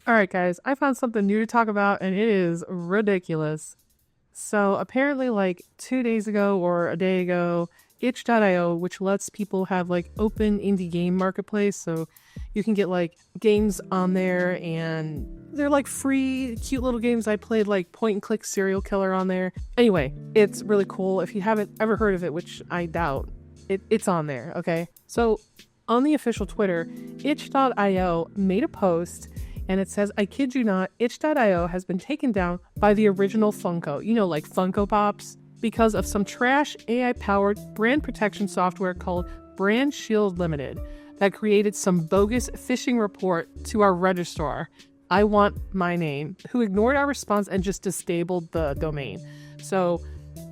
All right, guys, I found something new to talk about, and it is ridiculous. So, apparently, like 2 days ago or a day ago, itch.io, which lets people have like open indie game marketplace, so you can get like games on there, and they're like free, cute little games. I played like point and click serial killer on there. Anyway, it's really cool. If you haven't ever heard of it, which I doubt, it's on there, okay? So, on the official Twitter, itch.io made a post and it says, I kid you not, itch.io has been taken down by the original Funko, like Funkopops, because of some trash AI-powered brand protection software called Brand Shield Limited that created some bogus phishing report to our registrar, I Want My Name, who ignored our response and just disabled the domain. So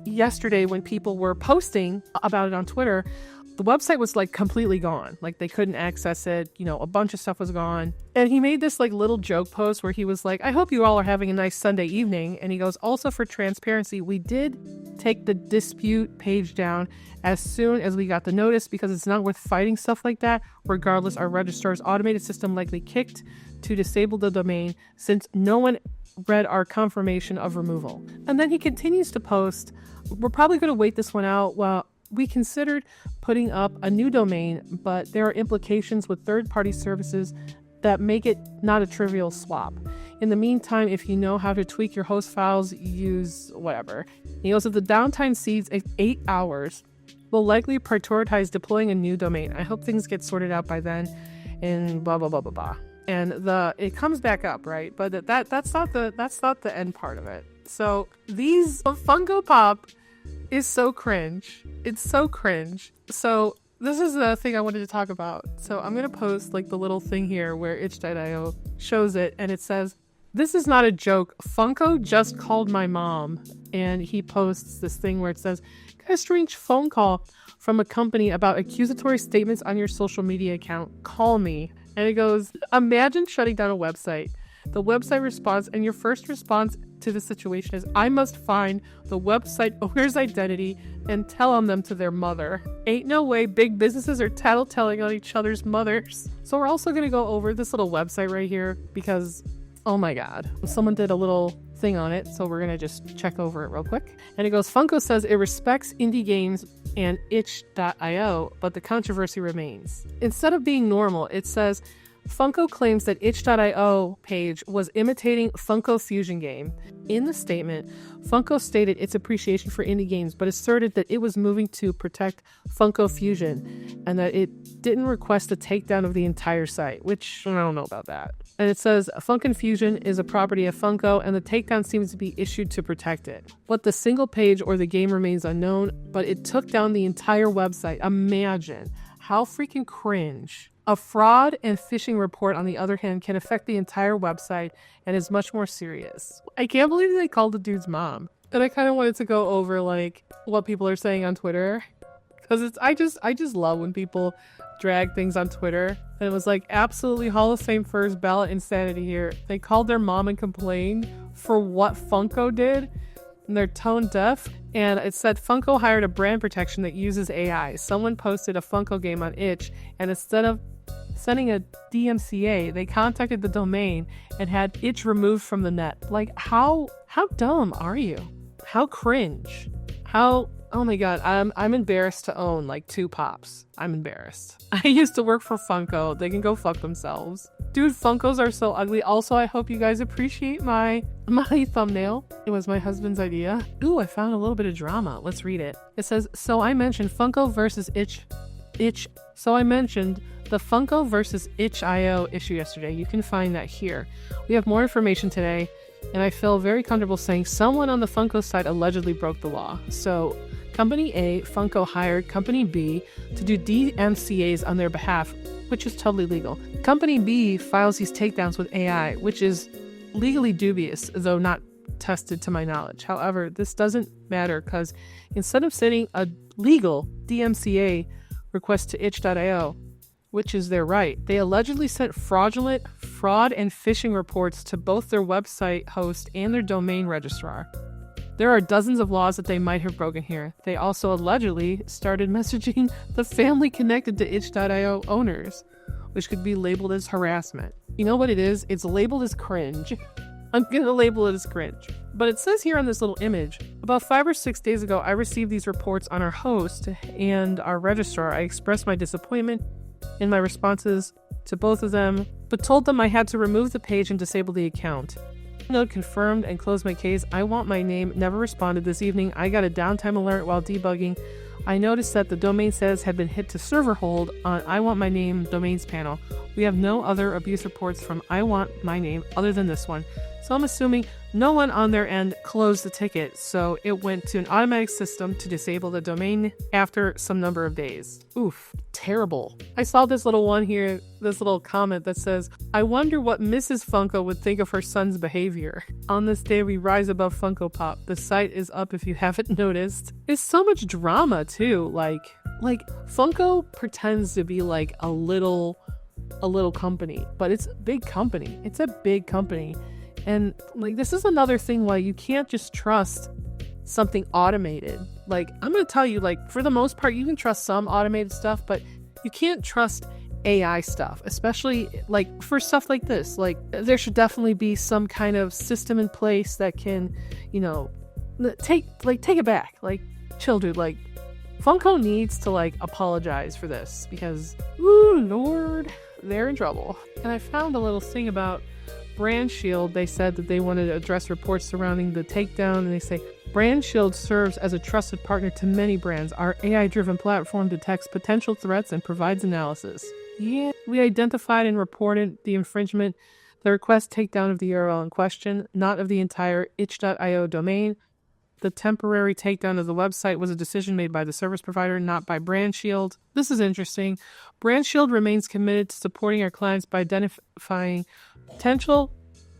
yesterday when people were posting about it on Twitter, the website was like completely gone. Like they couldn't access it. A bunch of stuff was gone. And he made this like little joke post where he was like, I hope you all are having a nice Sunday evening. And he goes, also for transparency, we did take the dispute page down as soon as we got the notice because it's not worth fighting stuff like that. Regardless, our registrar's automated system likely kicked to disable the domain since no one read our confirmation of removal. And then he continues to post, we're probably going to wait this one out. Well, we considered putting up a new domain, but there are implications with third-party services that make it not a trivial swap. In the meantime, if you know how to tweak your host files, use whatever. He goes, if the downtime exceeds 8 hours, we'll likely prioritize deploying a new domain. I hope things get sorted out by then, and blah blah blah blah blah. And it comes back up, right? But that's not the end part of it. So these Funko Pop is so cringe. It's so cringe. So this is the thing I wanted to talk about. So I'm going to post like the little thing here where itch.io shows it and it says, this is not a joke. Funko just called my mom. And he posts this thing where it says, got a strange phone call from a company about accusatory statements on your social media account. Call me. And it goes, imagine shutting down a website. The website response and your first response to the situation is, I must find the website owner's identity and tell on them to their mother. Ain't no way big businesses are tattletelling on each other's mothers. So we're also going to go over this little website right here because, oh my God, someone did a little thing on it. So we're going to just check over it real quick. And it goes, Funko says it respects indie games and itch.io, but the controversy remains. Instead of being normal, it says, Funko claims that itch.io page was imitating Funko Fusion game. In the statement, Funko stated its appreciation for indie games, but asserted that it was moving to protect Funko Fusion and that it didn't request a takedown of the entire site, which I don't know about that. And it says, Funko Fusion is a property of Funko and the takedown seems to be issued to protect it. What the single page or the game remains unknown, but it took down the entire website. Imagine how freaking cringe. A fraud and phishing report, on the other hand, can affect the entire website and is much more serious. I can't believe they called the dude's mom. And I kind of wanted to go over like what people are saying on Twitter, because I just love when people drag things on Twitter. And it was like absolutely Hall of Fame first ballot insanity here. They called their mom and complained for what Funko did. And they're tone deaf. And it said Funko hired a brand protection that uses AI. Someone posted a Funko game on Itch, and instead of sending a DMCA, they contacted the domain and had Itch removed from the net. Like, how dumb are you? How cringe? Oh my God, I'm embarrassed to own like 2 pops. I'm embarrassed. I used to work for Funko. They can go fuck themselves. Dude, Funkos are so ugly. Also, I hope you guys appreciate my thumbnail. It was my husband's idea. Ooh, I found a little bit of drama. Let's read it. It says, so I mentioned Funko versus Itch. So I mentioned the Funko versus Itch.io issue yesterday. You can find that here. We have more information today, and I feel very comfortable saying someone on the Funko side allegedly broke the law. So Company A, Funko hired Company B to do DMCAs on their behalf, which is totally legal. Company B files these takedowns with AI, which is legally dubious, though not tested to my knowledge. However, this doesn't matter because instead of sending a legal DMCA request to itch.io, which is their right, they allegedly sent fraud and phishing reports to both their website host and their domain registrar. There are dozens of laws that they might have broken here. They also allegedly started messaging the family connected to itch.io owners. which could be labeled as harassment. You know what it is? It's labeled as cringe. I'm gonna label it as cringe. But it says here on this little image, about 5 or 6 days ago, I received these reports on our host and our registrar. I expressed my disappointment in my responses to both of them, but told them I had to remove the page and disable the account. Note confirmed and closed my case. I want my name never responded this evening. I got a downtime alert while debugging. I noticed that the domain status had been hit to server hold on I want my name domains panel. We have no other abuse reports from I want my name other than this one. So I'm assuming no one on their end closed the ticket, so it went to an automatic system to disable the domain after some number of days. Oof, terrible. I saw this little one here, this little comment that says, I wonder what Mrs. Funko would think of her son's behavior. On this day we rise above Funkopop. The site is up if you haven't noticed. There's so much drama too, like Funko pretends to be like a little company, but it's a big company. It's a big company. And like, this is another thing why you can't just trust something automated. Like, I'm going to tell you, like, for the most part, you can trust some automated stuff, but you can't trust AI stuff, especially like for stuff like this. Like, there should definitely be some kind of system in place that can, you know, take it back. Like, chill, dude. Like, Funko needs to like apologize for this because, ooh, Lord, they're in trouble. And I found a little thing about Brand Shield. They said that they wanted to address reports surrounding the takedown, and they say, Brand Shield serves as a trusted partner to many brands. Our AI-driven platform detects potential threats and provides analysis. Yeah, we identified and reported the infringement, the request takedown of the URL in question, not of the entire itch.io domain. The temporary takedown of the website was a decision made by the service provider, not by Brand Shield. This is interesting. Brand Shield remains committed to supporting our clients by identifying potential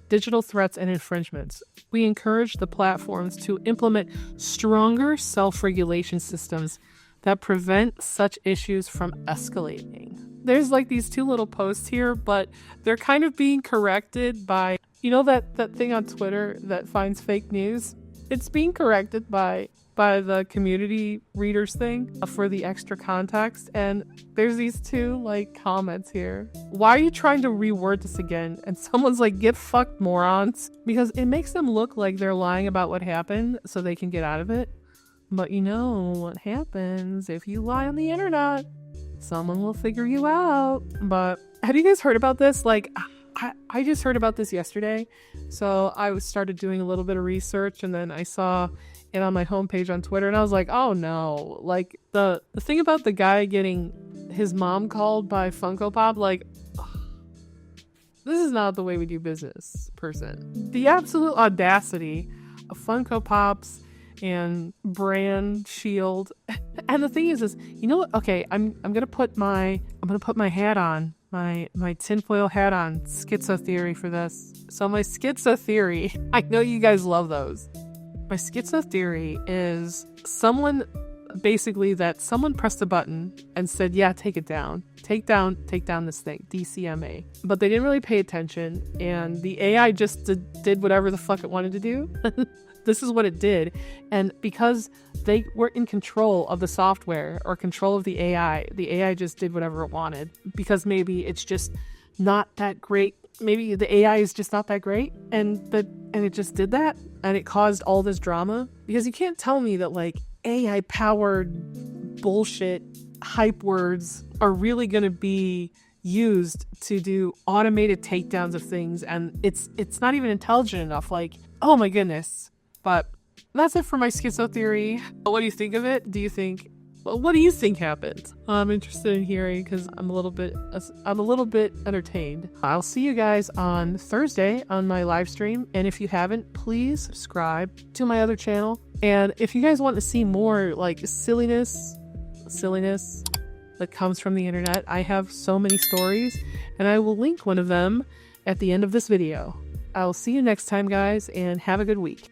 digital threats and infringements. We encourage the platforms to implement stronger self-regulation systems that prevent such issues from escalating. There's like these two little posts here, but they're kind of being corrected by, you know, that thing on Twitter that finds fake news? It's being corrected by the community readers thing for the extra context, and there's these two like comments here. Why are you trying to reword this again? And someone's like, get fucked, morons, because it makes them look like they're lying about what happened so they can get out of it. But you know what happens if you lie on the internet? Someone will figure you out. But have you guys heard about this? Like, I just heard about this yesterday. So I started doing a little bit of research, and then I saw it on my homepage on Twitter, and I was like, oh no. Like, the thing about the guy getting his mom called by Funkopop, like, ugh, this is not the way we do business, person. The absolute audacity of Funkopops and Brand Shield. And the thing is you know what? Okay, I'm gonna put my hat on. My tinfoil hat on, schizo theory for this. So my schizo theory, I know you guys love those. My schizo theory is someone pressed a button and said, yeah, take it down. Take down this thing, DCMA. But they didn't really pay attention, and the AI just did whatever the fuck it wanted to do. This is what it did. And because they were in control of the software or control of the AI just did whatever it wanted, because maybe it's just not that great. Maybe the AI is just not that great, and it just did that, and it caused all this drama. Because you can't tell me that like AI powered bullshit hype words are really going to be used to do automated takedowns of things, and it's not even intelligent enough. Like, oh my goodness. But that's it for my schizo theory. What do you think of it? What do you think happened? I'm interested in hearing, because I'm a little bit entertained. I'll see you guys on Thursday on my live stream. And if you haven't, please subscribe to my other channel. And if you guys want to see more like silliness that comes from the internet, I have so many stories, and I will link one of them at the end of this video. I'll see you next time, guys, and have a good week.